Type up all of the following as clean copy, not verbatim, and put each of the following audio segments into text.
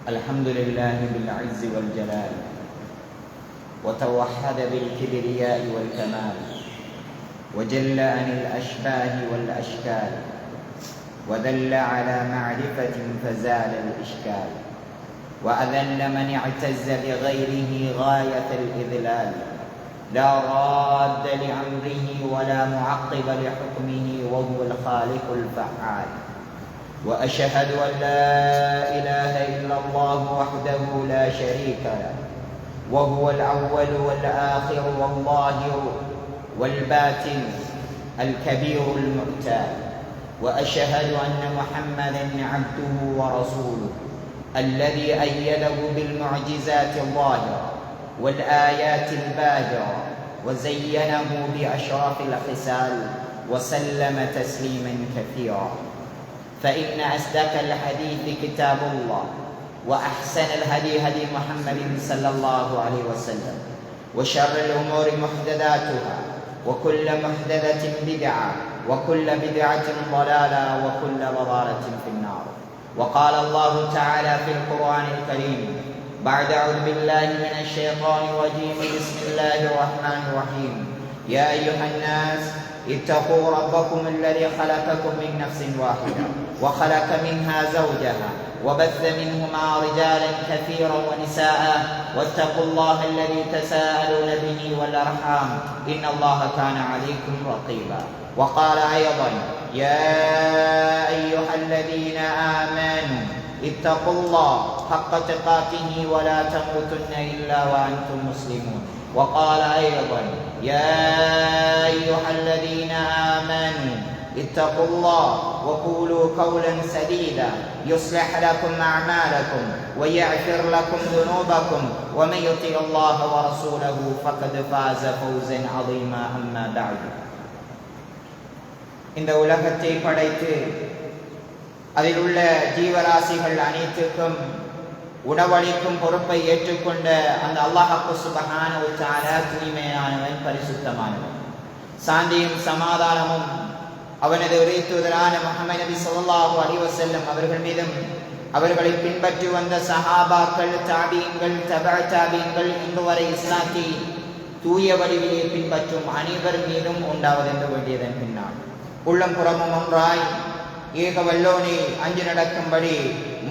الحمد لله بالعز والجلال، وتوحد بالكبرياء والكمال، وجل عن الأشباه والأشكال، ودل على معرفة فزال الإشكال، وأذل من اعتز بغيره غاية الإذلال، لا راد لأمره ولا معقب لحكمه، وهو الخالق الفعال. وأشهد أن لا إله إلا الله وحده لا شريك له، وهو الأول والآخر والظاهر والباطن الكبير المعتال. وأشهد أن محمدًا عبده ورسوله الذي أيده بالمعجزات الظاهرة والآيات الباهرة، وزينه بأشرف الخصال، وسلم تسليما كثيرا. فإن أصدق الحديث كتاب الله، وأحسن الهدي هدي محمد صلى الله عليه وسلم، وشر الأمور محدثاتها، وكل محدثة بدعة، وكل بدعة ضلالة، وكل ضلالة في النار. وقال الله تعالى في القرآن الكريم بعد أعوذ بالله من الشيطان الرجيم بسم الله الرحمن الرحيم: يا أيها الناس اتقوا ربكم الذي خلقكم من نفس واحدة وخلق منها زوجها وبث منهما رجالا كثيرا ونساء، واتقوا الله الذي تساءلون به والأرحام إن الله كان عليكم رقيبا. وقال أيضا: يا أيها الذين آمنوا اتقوا الله حق تقاته ولا تموتن إلا وأنتم مسلمون. وقال أيضا: يا أيها الذين آمنوا اتقوا الله وقولوا قولا سديدا يصلح لكم أعمالكم ويغفر لكم ذنوبكم، ومن يطع الله ورسوله فقد فاز فوزا عظيما. أما بعد. இந்த உலகத்தை படைத்து அதில் உள்ள ஜீவராசிகள் அனைத்துக்கும் உணவளிக்கும் பொறுப்பை ஏற்றுக்கொண்ட அந்த அல்லாஹ் சுப்ஹானஹு வ தஆலா தூய்மையானவன், பரிசுத்தமானவன். சாந்தியும் சமாதானமும் அவனது உரை தூதரான முஹம்மது நபி ஸல்லல்லாஹு அலைஹி வஸல்லம் அவர்கள் மீதும், அவர்களை பின்பற்றி வந்த சஹாபாக்கள், தாபீன்கள், தபஅ தாபீன்கள், இன்று வரை இஸ்லாத்தை தூய வடிவிலே பின்பற்றும் அனைவர் மீதும் உண்டாவது என்று வேண்டியதன் பின்னால், உள்ளம் புறமும் ஒன்றாய் ஏக வல்லோனை அஞ்சு நடக்கும்படி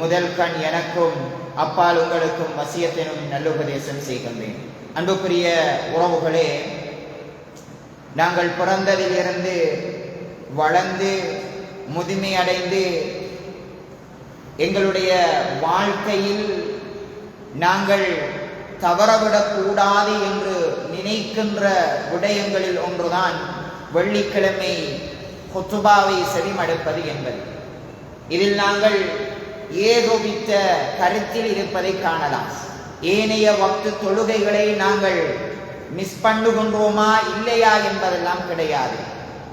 முதல் கண் எனக்கும் அப்பால் உங்களுக்கும் வசியத்தினும் நல்லுபதேசம் செய்கின்றேன். அன்புக்குரிய உறவுகளே, நாங்கள் பிறந்ததிலிருந்து வளர்ந்து முதுமை அடைந்து எங்களுடைய வாழ்க்கையில் நாங்கள் தவறவிடக்கூடாது என்று நினைக்கின்ற விடயங்களில் ஒன்றுதான் வெள்ளிக்கிழமை ஹுத்துபாவை செவிமடுப்பது என்பது. இதில் நாங்கள் ஏகோபித்த கருத்தில் இருப்பதை காணலாம். ஏனைய வக்து தொழுகைகளை நாங்கள் மிஸ் பண்ணுகின்றோமா இல்லையா என்பதெல்லாம் கிடையாது.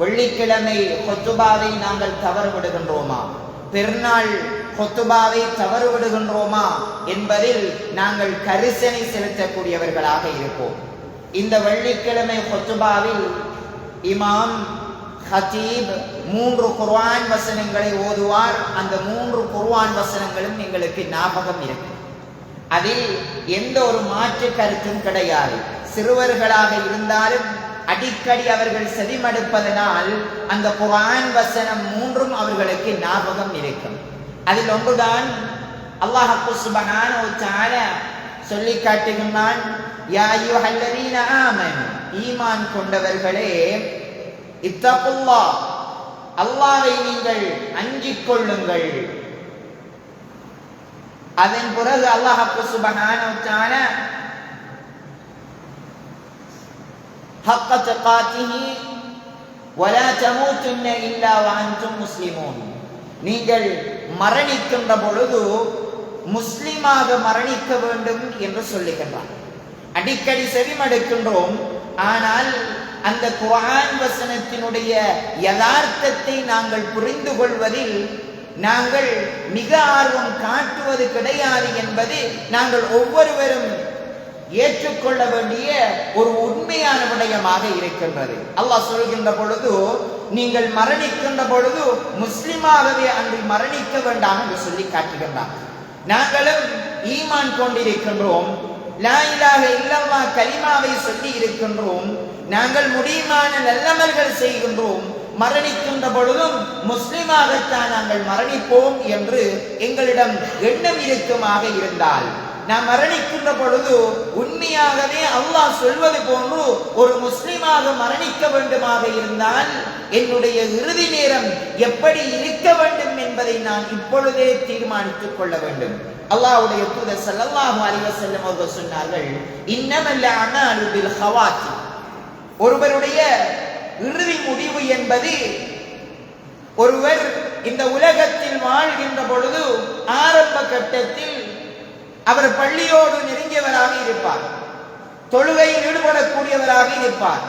வெள்ளிக்கிழமை ஹுத்துபாவை நாங்கள் தவறு விடுகின்றோமா, பெருநாள் ஹுத்துபாவை தவறு விடுகின்றோமா என்பதில் நாங்கள் கரிசனை செலுத்தக்கூடியவர்களாக இருப்போம். இந்த வெள்ளிக்கிழமை ஹுத்துபாவில் இமாம் ஹதீப் 3 குர்ஆன் வசனங்களை ஓதுவார். அந்த 3 குர்ஆன் வசனங்களும் எங்களுக்கு ஞாபகம் இருக்கு. அதில் எந்த ஒரு மாற்று கருத்தும் கிடையாது. சிறுவர்களாக இருந்தாலும் அடிக்கடி அவர்கள் செவிமடுப்பதனால் அந்த குர்ஆன் வசனம் 3ம் அவர்களுக்கு ஞாபகம் இருக்கும். அதில் ஒன்றுதான் அல்லாஹ் சுப்ஹானஹு வ தஆலா சொல்லி காட்டுகின்றான்: யா அய்யுஹல்லதீன ஆமனு, ஈமான் கொண்டவர்களே, இத்தகுல்லாஹ், அல்லாஹ்வை நீங்கள் அஞ்சிக் கொள்ளுங்கள். அதன் பிறகு அல்லாஹ் சுப்ஹானஹு வ தஆலா ஹக்க தகாத்திஹி வலா தமூதுன்ன இல்லா வஅன்தும் முஸ்லிமூன், நீங்கள் மரணிக்கின்ற பொழுது முஸ்லிமாக மரணிக்க வேண்டும் என்று சொல்லுகின்றார். அடிக்கடி செவிமடுக்கின்றோம், ஆனால் அந்த குர்ஆன் வசனத்தினுடைய யதார்த்தத்தை நாங்கள் புரிந்து கொள்வதில் நாங்கள் மிக ஆர்வம் காட்டுவது கிடையாது என்பது நாங்கள் ஒவ்வொருவரும் ஏற்றுக்கொள்ள வேண்டிய ஒரு உண்மையான விடயமாக இருக்கின்றது. அல்லாஹ் சொல்கின்ற பொழுது, நீங்கள் மரணிக்கின்ற பொழுது முஸ்லிமாகவே அன்று மரணிக்க வேண்டாம் என்று சொல்லி காட்டுகின்றார். நாங்களும் ஈமான் கொண்டிருக்கின்றோம், லா இலாஹ இல்லல்லாஹ் கலிமாவை சொல்லி இருக்கின்றோம், நாங்கள் முடியுமான நல்லமல்கள் செய்கின்றோம், மரணிக்கின்ற பொழுதும் முஸ்லிமாகத்தான் நாங்கள் மரணிப்போம் என்று எங்களிடம் எண்ணம் இருக்குமாக இருந்தால், நாம் மரணிக்கின்ற பொழுது உண்மையாகவே அல்லாஹ் சொல்வது போன்று ஒரு முஸ்லிமாக மரணிக்க வேண்டுமாக இருந்தால் என்னுடைய இறுதி நேரம் எப்படி இருக்க வேண்டும் என்பதை நான் இப்பொழுதே தீர்மானித்துக் கொள்ள வேண்டும். அல்லாஹ்வுடைய தூதர் ஸல்லல்லாஹு அலைஹி வஸல்லம் அவர்கள் சொன்னார்கள், இன்னமல் அமாலு பில் ஹவாத்தி, ஒருவருடைய இறுதி முடிவு என்பது ஒருவர் இந்த உலகத்தில் வாழ்கின்ற பொழுது ஆரம்ப கட்டத்தில் அவர் பள்ளியோடு நெருங்கியவராக இருப்பார், தொழுகையில் ஈடுபடக்கூடியவராக இருப்பார்,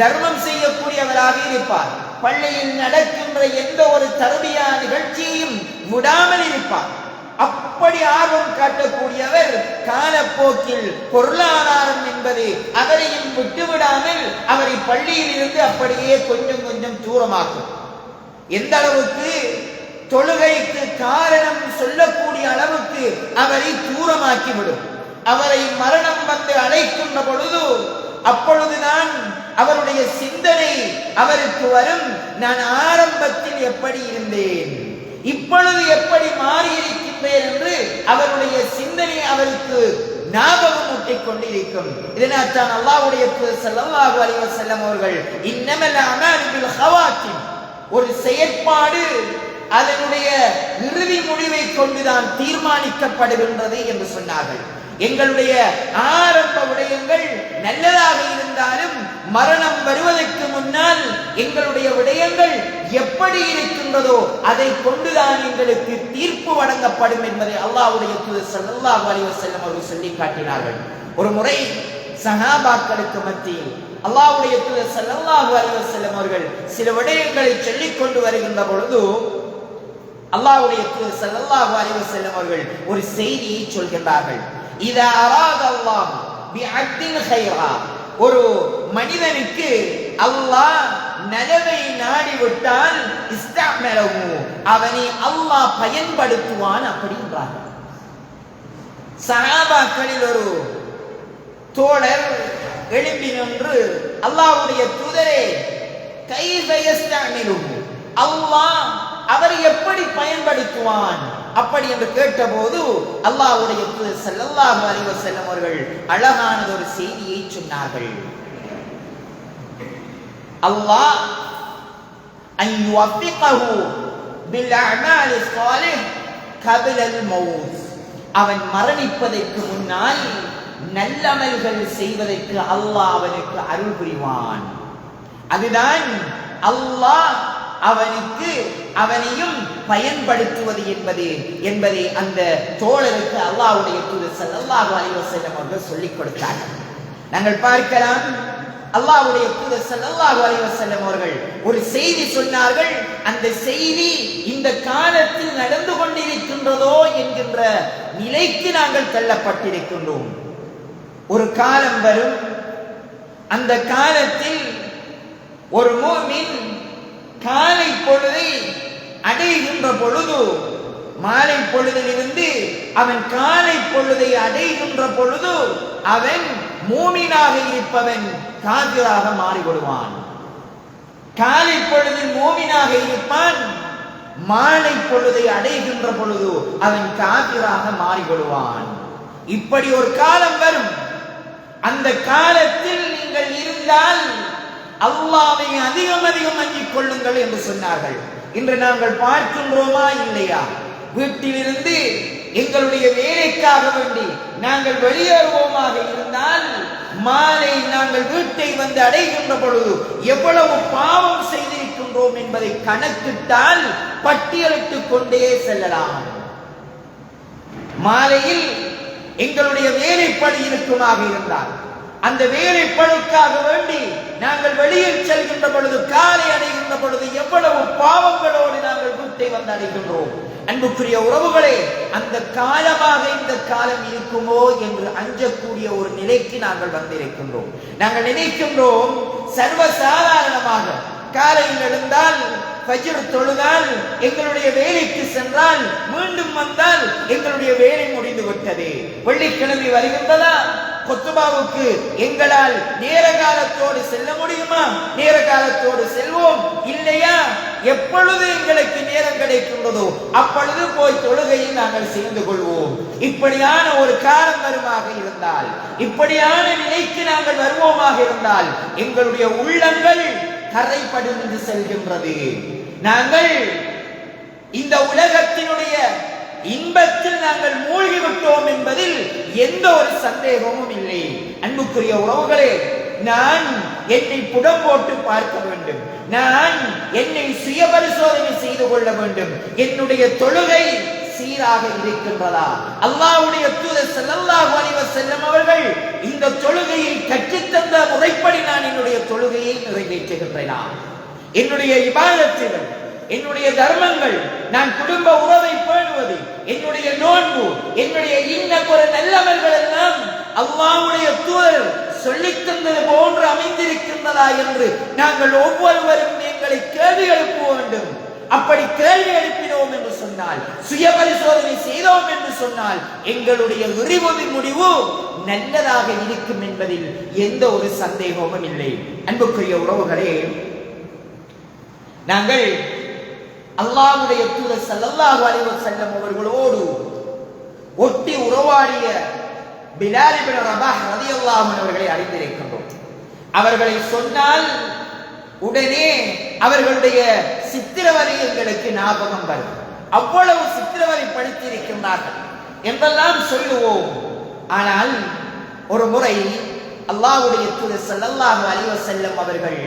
தர்மம் செய்யக்கூடியவராக இருப்பார், பள்ளியில் நடக்கின்ற எந்த ஒரு தர்பியா நிகழ்ச்சியையும் விடாமல் இருப்பார். அப்படி ஆர்வம் காட்டக்கூடியவர் காலப்போக்கில் பொருளாதாரம் என்பது அவரையும் விட்டுவிடாமல் அவரை பள்ளியில் இருந்து அப்படியே கொஞ்சம் கொஞ்சம் தூரமாக்கும். எந்த அளவுக்கு? தொழுகைக்கு காரணம் சொல்லக்கூடிய அளவுக்கு அவரை தூரமாக்கிவிடும். அவரை மரணம் வந்து அழைக்கின்ற பொழுது அப்பொழுதுதான் அவருடைய சிந்தனை அவருக்கு வரும், நான் ஆரம்பத்தில் எப்படி இருந்தேன், இப்பொழுது எப்படி மாறியிருக்கின்றேன் என்று அவருடைய சிந்தனை அவருக்கு ஞாபகம் ஊட்டிக் கொண்டிருக்கும். இதனால் தான் அல்லாஹ்வுடைய தூதர் ஸல்லல்லாஹு அலைஹி வஸல்லம் அவர்கள் இன்னமல் அமாலு பில் ஹவாத்திம், ஒரு செயற்பாடு அதனுடைய இறுதி முடிவை கொண்டுதான் தீர்மானிக்கப்படுகின்றது என்று சொன்னார்கள். எங்களுடைய ஆரம்ப விடயங்கள் நல்லதாக இருந்தாலும் மரணம் வருவதற்கு முன்னால் எங்களுடைய விடயங்கள் எப்படி இருக்கின்றதோ அதை கொண்டுதான் எங்களுக்கு தீர்ப்பு வழங்கப்படும் என்பதை அல்லாஹ்வுடைய தூதர் ஸல்லல்லாஹு அலைஹி வஸல்லம் அவர்கள் சொல்லி காட்டினார்கள். ஒரு முறை சஹாபாக்களுக்கு மத்தியில் அல்லாஹ்வுடைய தூதர் ஸல்லல்லாஹு அலைஹி வஸல்லம் அவர்கள் சில விடயங்களை சொல்லிக் கொண்டு வருகின்ற பொழுது அல்லாஹ்வுடைய தூதர் ஸல்லல்லாஹு அலைஹி வஸல்லம் அவர்கள் ஒரு செய்தியை சொல்கின்றார்கள். இதா அராத அல்லாஹ் பிஅப்தின் கைரா, ஒரு மனிதனுக்கு அல்லாஹ் நலவை நாடிவிட்டால் இஸ்தஅமலஹு, அவனை அல்லாஹ் பயன்படுத்துவான் அப்படின்றார். சஹாபாக்களில் ஒரு தோழர் எழும்பி நின்று, அல்லாஹ்வுடைய தூதரே, கைஃப யஸ்தஅமிலுஹு, அல்லாஹ் அவரை எப்படி பயன்படுத்துவான் அப்படி என்று கேட்டபோது அல்லாஹ்வுடைய தூதர் ஸல்லல்லாஹு அலைஹி வஸல்லம் அவர்கள் அழகான ஒரு செய்தியை சொன்னார்கள். அல்லாஹ் அய்யுவஃபிகஹு பில் அமாலி ஸாலிஹ் கப்ல அல் மௌத், அவன் மரணிப்பதற்கு முன்னால் நல்லமல்கள் செய்வதற்கு அல்லாஹ் அவனுக்கு அருள் புரிவான். அதுதான் அல்லாஹ் அவனையும் பயன்படுத்துவது என்பதை அந்த தோழருக்கு அல்லாஹ்வுடைய தூதர் ஸல்லல்லாஹு அலைஹி வஸல்லம் அவர்கள் சொல்லிக் கொடுத்தார்கள். நாங்கள் பார்க்கலாம், அல்லாஹ்வுடைய தூதர் ஸல்லல்லாஹு அலைஹி வஸல்லம் அவர்கள் ஒரு செய்தி சொன்னார்கள். அந்த செய்தி இந்த காலத்தில் நடந்து கொண்டிருக்கின்றதோ என்கின்ற நிலைக்கு நாங்கள் தள்ளப்பட்டிருக்கின்றோம். ஒரு காலம் வரும், அந்த காலத்தில் ஒரு முஃமின் காலை பொழுதை அடைகின்ற பொழுது, மாலை பொழுதிலிருந்து அவன் காலை பொழுதை அடைகின்ற பொழுது அவன் மூமினாக இருப்பவன் காபிராக மாறிவிடுவான். காலை பொழுதில் மூமினாக இருப்பான், மாலை பொழுதை அடைகின்ற பொழுது அவன் காபிராக மாறிவிடுவான். இப்படி ஒரு காலம் வரும். அந்த காலத்தில் நீங்கள் இருந்தால் அல்லாஹ்வை அதிகம் அதிகம் அஞ்சிக் கொள்ளுங்கள் என்று சொன்னார்கள். இன்று நாங்கள் பார்க்கின்றோமா இல்லையா? வீட்டிலிருந்து எங்களுடைய வேலைக்காக வேண்டி நாங்கள் வெளியேறுவோமாக இருந்தால் மாலை நாங்கள் வீட்டை வந்து அடைகின்ற பொழுது எவ்வளவு பாவம் செய்திருக்கின்றோம் என்பதை கணக்கிட்டால் பட்டியலிட்டுக் கொண்டே செல்லலாம். மாலையில் எங்களுடைய வேலைப்படி இருக்குமாக இருந்தால் அந்த வேலைப்படிக்காக வேண்டி நாங்கள் வெளியில் செல்கின்ற பொழுது, காலை அடைகின்ற பொழுது எவ்வளவு பாவங்களோடு நாங்கள் வீட்டை வந்து அடைகின்றோம். அன்புக்குரிய உறவுகளே, அந்த காலமாக இந்த காலம் இருக்குமோ என்று அஞ்சக்கூடிய ஒரு நிலைக்கு நாங்கள் வந்திருக்கின்றோம். நாங்கள் நினைக்கின்றோம் சர்வசாதாரணமாக காலையில் எழுந்தால், ஃபஜ்ர் தொழுதால், எங்களுடைய வேலைக்கு சென்றால், மீண்டும் வந்தால் எங்களுடைய வேலை முடிந்து விட்டது. வெள்ளிக்கிழமை வருகின்றதா, கொத்துபாவுக்கு எங்களால் நேர காலத்தோடு செல்ல முடியுமா? நேர காலத்தோடு செல்வோம். இல்லையா, எப்பொழுது எங்களுக்கு நேரம் கிடைக்கின்றதோ அப்பொழுது போய் தொழுகையை நாங்கள் செய்து கொள்வோம். இப்படியான ஒரு காலம் வருமாக இருந்தால், இப்படியான நிலைக்கு நாங்கள் வருவோமாக இருந்தால், எங்களுடைய உள்ளங்கள் கரைபடிந்து செல்கின்றது. நாங்கள் இந்த உலகத்தினுடைய இன்பத்தில் நாங்கள் மூழ்கிவிட்டோம் என்பதில் எந்த ஒரு சந்தேகமும் இல்லை. அன்புக்குரிய உறவுகளே, நான் என்னை புடம் போட்டு பார்க்க வேண்டும். நான் என்னை சுய பரிசோதனை செய்து கொள்ள வேண்டும். என்னுடைய தொழுகை சீராக இருக்கின்றதா? அல்லாஹ்வுடைய தூதர் ஸல்லல்லாஹு அலைஹி வஸல்லம் அவர்கள் இந்த தொழுகையை கற்றுத்தந்த முறைப்படி நான் என்னுடைய தொழுகையை நிறைவேற்றுகின்றேனா? என்னுடைய இபாதத்துகள், என்னுடைய தர்மங்கள், நான் குடும்ப உறவை பேணுவது, என்னுடைய நோன்பு, என்னுடைய இன்ன நல்லவர்கள் எல்லாம் அல்லாஹ்வுடைய தூதர் சொல்லித் தந்தது போன்று அமைந்திருக்கின்றதா என்று நாங்கள் ஒவ்வொருவரும் எங்களை கேள்வி எழுப்ப வேண்டும். அப்படி கேள்வி எழுப்பினோம் என்று சொன்னால், சுய பரிசோதனை செய்தோம் என்று சொன்னால், எங்களுடைய இறுதி முடிவு நல்லதாக இருக்கும் என்பதில் எந்த ஒரு சந்தேகமும் இல்லை. அன்புக்குரிய உறவுகளே, நாங்கள் அல்லாஹ்வுடைய தூதர் ஸல்லல்லாஹு அலைஹி வஸல்லம் அவர்களோடு ஒட்டி உறவாடிய பிலால் இப்னு ரபாஹ் ரலியல்லாஹு அன்ஹு அவர்களை அறிந்திருக்கின்றோம். அவர்களை சொன்னால் உடனே அவர்களுடைய சித்திரவதை எங்களுக்கு ஞாபகம் வரும். அவ்வளவு சித்திரவதை படுத்தியிருக்கின்றார்கள் என்றெல்லாம் சொல்லுவோம். ஆனால் ஒரு முறை அல்லாஹ்வுடைய தூதர் ஸல்லல்லாஹு அலைஹி வஸல்லம் அவர்கள்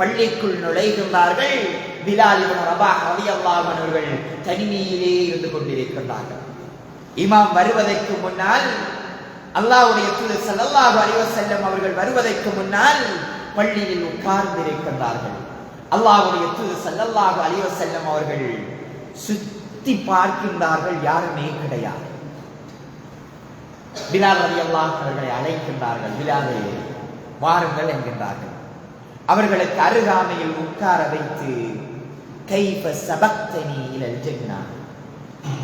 பள்ளிக்குள் நுழைகின்றார்கள். பிலால் இப்னு ரபாஹ் ரலியல்லாஹு அன்ஹு அவர்கள் தனிமையிலே இருந்து கொண்டிருக்கின்றார்கள். இமாம் வருவதற்கு முன்னால், அல்லாஹ்வுடைய தூதர் ஸல்லல்லாஹு அலைஹி வஸல்லம் அவர்கள் வருவதற்கு முன்னால் பள்ளியில் உட்கார்ந்திருக்கின்றார்கள். அல்லாஹ்வுடைய தூதர் ஸல்லல்லாஹு அலைஹி வஸல்லம் அவர்கள் சுத்தி பார்க்கின்றார்கள், யாருமே கிடையாது. பிலால் ரலியல்லாஹு அன்ஹு அவர்களை அழைக்கின்றார்கள். பிலாலே வாருங்கள் என்கின்றார்கள். அவர்களுக்கு அருகாமையில் உட்கார வைத்து, கைஃப சபக்தனி இலல் ஜன்னா,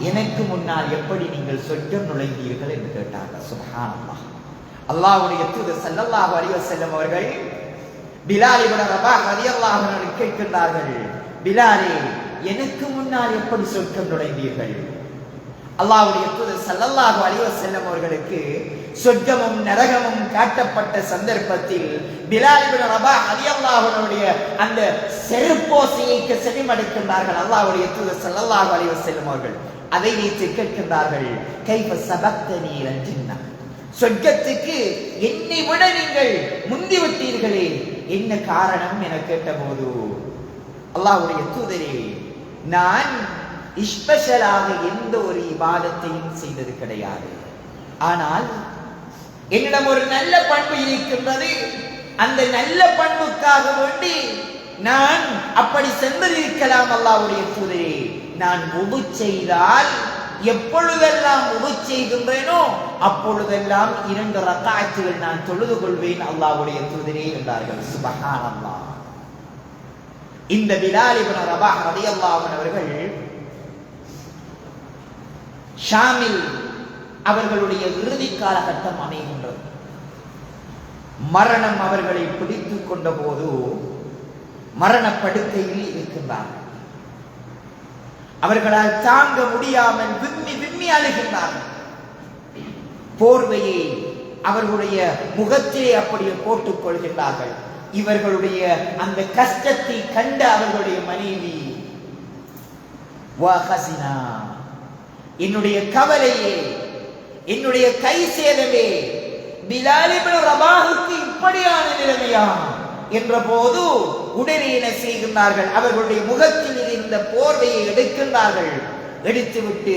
எனக்கு முன்னால் எப்படி நீங்கள் சொர்க்கம் நுழைந்தீர்கள் என்று கேட்டார்கள். சுப்ஹானல்லாஹ். அல்லாஹ்வுடைய தூதர் ஸல்லல்லாஹு அலைஹி வஸல்லம் அவர்கள் பிலால் இப்னு ரபாஹ் ரலியல்லாஹு அன்ஹு கேட்கின்றார்கள், பிலாலே எனக்கு முன்னால் எப்படி சொர்க்கம் நுழைந்தீர்கள்? அல்லாஹ்வுடைய தூதர் ஸல்லல்லாஹு அலைஹி வஸல்லம் அவர்களுக்கு சொர்க்கமும் நரகமும் காட்டப்பட்ட சந்தர்ப்பத்தில் பிலால் இப்னு ரபாஹ் ரலியல்லாஹு அன்ஹுடைய அந்த செருப்போசையை செவிமடுக்கின்றார்கள். அல்லாஹ்வுடைய தூதர் ஸல்லல்லாஹு அலைஹி வஸல்லம் அவர்கள் அதை வைத்து கேட்கின்றார்கள், கைஃப சபக்தனி இலல் ஜன்னா, சொர்க்கத்துக்கு என்னை விட நீங்கள் முந்தி விட்டீர்களே, என்ன காரணம் என கேட்டபோது, அல்லாஹ்வுடைய தூதரே, நான் ஸ்பெஷலாக எந்த ஒரு இபாதத்தையும் செய்தது கிடையாது. ஆனால் என்னிடம் ஒரு நல்ல பண்பு இருக்கின்றது. அந்த நல்ல பண்புக்காக வேண்டி நான் அப்படி சென்றிருக்கலாம். அல்லாஹ்வுடைய தூதரே, நான் வுது செய்தால் எப்பொழுதெல்லாம் வுது செய்கின்றேனோ அப்பொழுதெல்லாம் 2 ரக்அத்துகள் நான் தொழுது கொள்வேன் அல்லாஹ்வுடைய தூதரே என்றார்கள். சுப்ஹானல்லாஹ். இந்த பிலால் இப்னு ரபாஹ் ரலியல்லாஹு அன்ஹு அவர்கள் ஷாமில் அவர்களுடைய இறுதி காலகட்டம் அமைகின்றது. மரணம் அவர்களை பிடித்துக் கொண்ட போது மரணப்படுக்கையில் இருக்கின்றார்கள். அவர்களால் தாங்க முடியாமல் விம்மி விம்மி அழுகின்றார்கள். போர்வையை அவர்களுடைய முகத்திலே அப்படியே போட்டுக் கொள்கின்றார்கள். இவர்களுடைய அந்த கஷ்டத்தை கண்ட அவர்களுடைய மனைவி, வஹஸினா, என்னுடைய கவலையே, என்னுடைய கை சேதமே, பிலால் இப்னு ரபாஹுக்கு இப்படியான நிலைமையா என்ற போது உடனே என்ன செய்கின்றார்கள், அவர்களுடைய முகத்தில் இருந்த போர்வையை எடுக்கின்றார்கள். எடுத்துவிட்டு,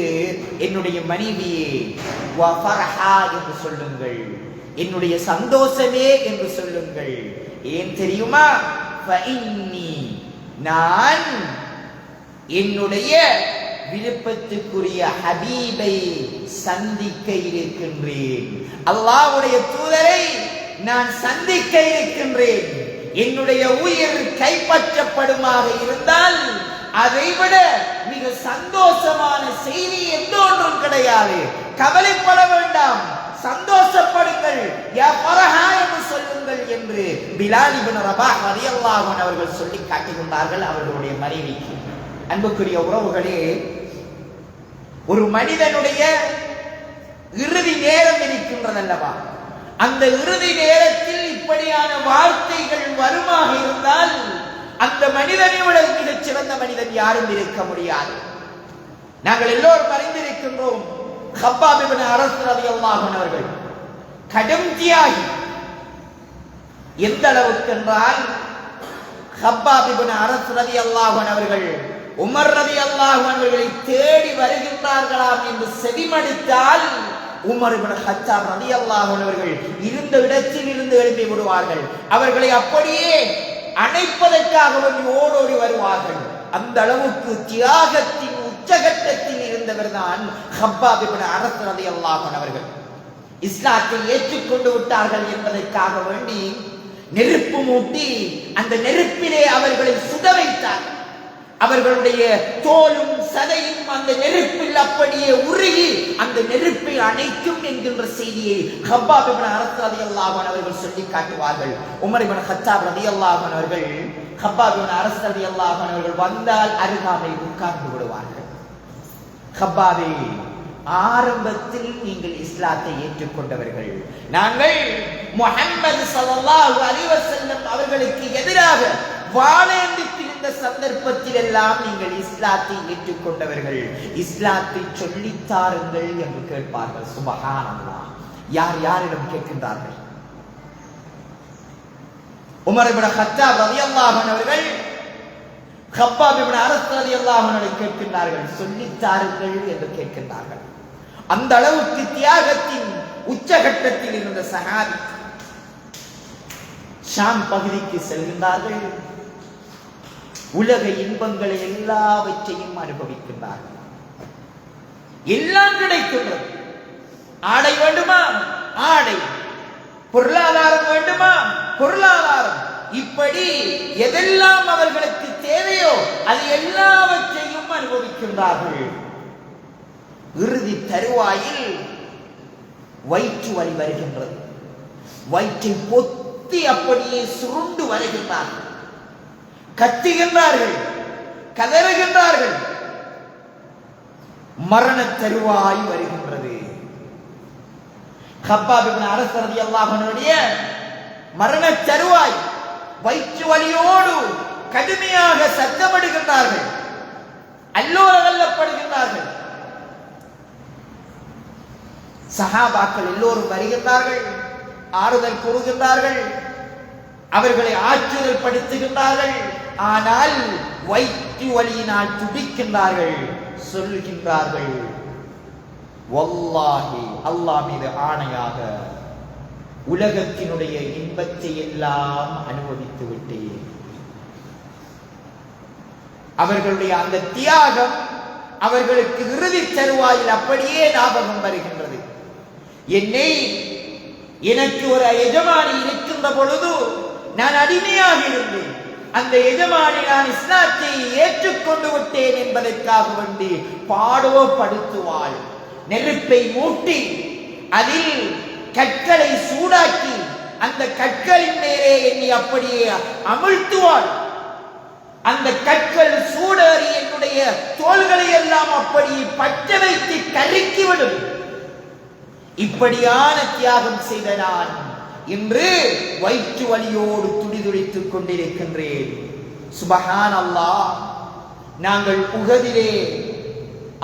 என்னுடைய மனைவியே வஃபர்ஹா என்று சொல்லுங்கள், என்னுடைய சந்தோஷமே என்று சொல்லுங்கள். ஏன் தெரியுமா? ஃபஇன்னி, நான் என்னுடைய விருப்பத்துக்குரிய ஹபீபை சந்திக்க இருக்கின்றேன். அல்லாஹ்வுடைய தூதரை நான் சந்திக்க இருக்கின்றேன். என்னுடைய உயிர் கைப்பற்றப்படுமாக இருந்தால் அதைவிட மிக சந்தோஷமான செய்தி எந்த ஒன்றும் கிடையாது. கவலைப்பட வேண்டாம், சந்தோஷப்படுங்கள், யா ஃபரஹா என்று சொல்லுங்கள் என்று பிலால் இப்னு ரபாஹ் ரலியல்லாஹு அன்ஹு அவர்கள் சொல்லி காட்டுகின்றார்கள் அவர்களுடைய மனைவிக்கு. அன்புக்குரிய உறவுகளே, ஒரு மனிதனுடைய இறுதி நேரம் இருக்கின்றதல்லவா, அந்த இறுதி நேரத்தில் இப்படியான வார்த்தைகள் வருமாக இருந்தால் அந்த மனிதனை விட மிகச் சிறந்த மனிதன் யாரும் இருக்க முடியாது. நாங்கள் எல்லோரும் அறிந்திருக்கின்றோம், கப்பாப் இப்னு அரஸ் ரலியல்லாஹு அன்ஹு அவர்கள் கடும் தியாகி. எந்த அளவுக்கு என்றால், கப்பாப் இப்னு அரஸ் ரலியல்லாஹு அன்ஹு அவர்கள் உமர் ரலியல்லாஹு அன்ஹு அவர்களை தேடி வருகின்றார்களாம் என்று செவிமடுத்தால் உமர் இப்னு கத்தாப் ரலியல்லாஹு அன்ஹு அவர்கள் இருந்த இடத்தில் இருந்து எழுப்பி விடுவார்கள். அவர்களை அப்படியே அணைப்பதற்காக ஓடோடி வருவார்கள். அந்த அளவுக்கு தியாகத்தின் உச்சகட்டத்தில் இருந்தவர் தான் கப்பாப் இப்னு அரஸ் ரலியல்லாஹு அன்ஹு அவர்கள். இஸ்லாத்தை ஏற்றுக்கொண்டு விட்டார்கள் என்பதற்காக வேண்டி நெருப்பு மூட்டி அந்த நெருப்பிலே அவர்களை சுட வைத்தார். அவர்களுடைய தோலும் சதையும் அந்த நெருப்பில் அப்படியே உருகி அந்த நெருப்பை அணைக்கும் என்கின்ற செய்தியை கப்பாப் இப்னு அரஸ் ரலியல்லாஹு அன்ஹு அவர்கள் சொல்லி காட்டுவார்கள். உமர் இப்னு கத்தாப் ரலியல்லாஹு அன்ஹு அவர்கள் கப்பாப் இப்னு அரஸ் ரலியல்லாஹு அன்ஹு அவர்கள் வந்தால் அருகாமை உட்கார்ந்து விடுவார்கள். கப்பாபே, ஆரம்பத்தில் நீங்கள் இஸ்லாத்தை ஏற்றுக்கொண்டவர்கள், நாங்கள் முஹம்மது ஸல்லல்லாஹு அலைஹி வஸல்லம் அவர்களுக்கு எதிராக வாழேந்தி திரிந்த சந்தர்ப்பத்தில் எல்லாம் நீங்கள் இஸ்லாத்தை ஏற்றுக்கொண்டவர்கள், இஸ்லாத்தை சொல்லித்தாருங்கள் என்று கேட்பார்கள். சுப்ஹானல்லாஹ், யார் யாரிடம் கேட்கின்றார்கள்? உமர் இப்னு கத்தாப் ரலியல்லாஹு அன்ஹு அவர்கள் கப்பாப் இப்னு அரஸ் ரலியல்லாஹு அன்ஹு கேட்கின்றார்கள், சொல்லித்தாருங்கள் என்று கேட்கின்றார்கள். அந்த அளவுக்கு தியாகத்தின் உச்சகட்டத்தில் இருந்த சஹாபி ஷாம் பகுதிக்கு செல்கின்றார்கள். உலக இன்பங்களை எல்லாவற்றையும் அனுபவிக்கின்றார்கள். எல்லாம் கிடைக்கின்றது. ஆடை வேண்டுமா ஆடை, பொருளாதாரம் வேண்டுமா பொருளாதாரம், இப்படி எதெல்லாம் அவர்களுக்கு தேவையோ அது எல்லாவற்றையும் அனுபவிக்கின்றார்கள். இறுதி தருவாயில் வயிற்று வலி வருகின்றது. வயிற்றை பொத்தி அப்படியே சுருண்டு வருகின்றார்கள். கத்துகின்றார்கள், கதறுகின்றார்கள். மரண தருவாய் வருகின்றது. கப்பாப் இப்னு அரஸ் ரலியல்லாஹு அன்ஹுடைய மரண தருவாய். வயிற்று வலியோடு கடுமையாக சத்தமிடுகின்றார்கள், அல்லோலகல்லப்படுகின்றார்கள். சஹாபாக்கள் எல்லோரும் வருகின்றார்கள், ஆறுதல் கூறுகின்றார்கள், அவர்களை ஆற்றுதல் படுத்துகின்றார்கள். ஆனால் வயிற்று வலியினால் துடிக்கின்றார்கள். சொல்லுகின்றார்கள், வல்லாஹி, அல்லாஹ் மீது ஆணையாக, உலகத்தினுடைய இன்பத்தை எல்லாம் அனுபவித்து விட்டேன். அவர்களுடைய அந்த தியாகம் அவர்களுக்கு இறுதி தருவாயில் அப்படியே ஞாபகம் வருகின்றது. எனக்கு ஒரு எஜமானி இருக்கின்ற பொழுது நான் அடிமையாக இருந்தேன். அந்த எஜமானி நான் இஸ்லாத்தை ஏற்றுக்கொண்டு விட்டேன் என்பதற்காக வேண்டி பாடுபடுத்துவாள். நெருப்பை மூட்டி அதில் கற்களை சூடாக்கி அந்த கற்களின் மேலே என்னை அப்படியே அமிழ்த்துவாள். அந்த கற்கள் சூடேறி என்னுடைய தோள்களை எல்லாம் அப்படி பற்ற வைத்து கருக்கிவிடும். இப்படியான தியாகம் செய்த நான் இன்று வயிற்று வலியோடு துடிதுடித்துக் கொண்டிருக்கின்றேன். சுப்ஹானல்லாஹ், நாங்கள் உஹதிலே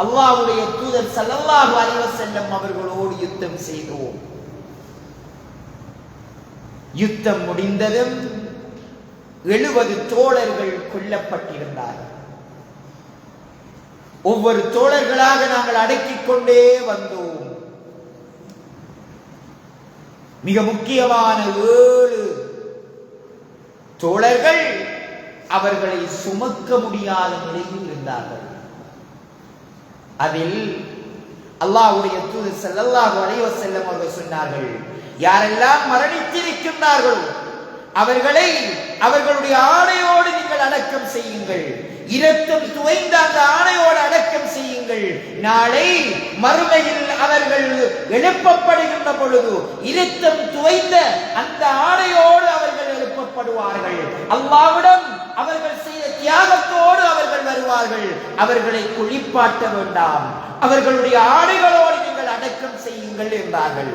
அல்லாஹ்வுடைய தூதர் ஸல்லல்லாஹு அலைஹி வஸல்லம் அவர்களோடு யுத்தம் செய்தோம். யுத்தம் முடிந்ததும் 70 தோழர்கள் கொல்லப்பட்டிருந்தார்கள். ஒவ்வொரு தோழர்களாக நாங்கள் அடக்கிக் கொண்டே வந்தோம். மிக முக்கியமான 7 தோழர்கள் அவர்களை சுமக்க முடியாத நிலையில் இருந்தார்கள். அதில் அல்லாஹ்வுடைய தூதர் ஸல்லல்லாஹு அலைஹி வஸல்லம் அவர்கள் சொன்னார்கள், யாரெல்லாம் மரணித்திருக்கின்றார்களோ அவர்களை அவர்களுடைய ஆடையோடு நீங்கள் அடக்கம் செய்யுங்கள். இரத்தம் துவைந்த அந்த ஆடையோடு அடக்கம் செய்யுங்கள். நாளை மறுமையில் அவர்கள் எழுப்பப்படுகின்ற பொழுது இரத்தம் துவைந்த அந்த ஆடையோடு அவர்கள் எழுப்பப்படுவார்கள். அல்லாஹ்விடம் அவர்கள் செய்த தியாகத்தோடு அவர்கள் வருவார்கள். அவர்களை குளிப்பாட்ட வேண்டாம், அவர்களுடைய ஆடைகளோடு நீங்கள் அடக்கம் செய்யுங்கள் என்றார்கள்.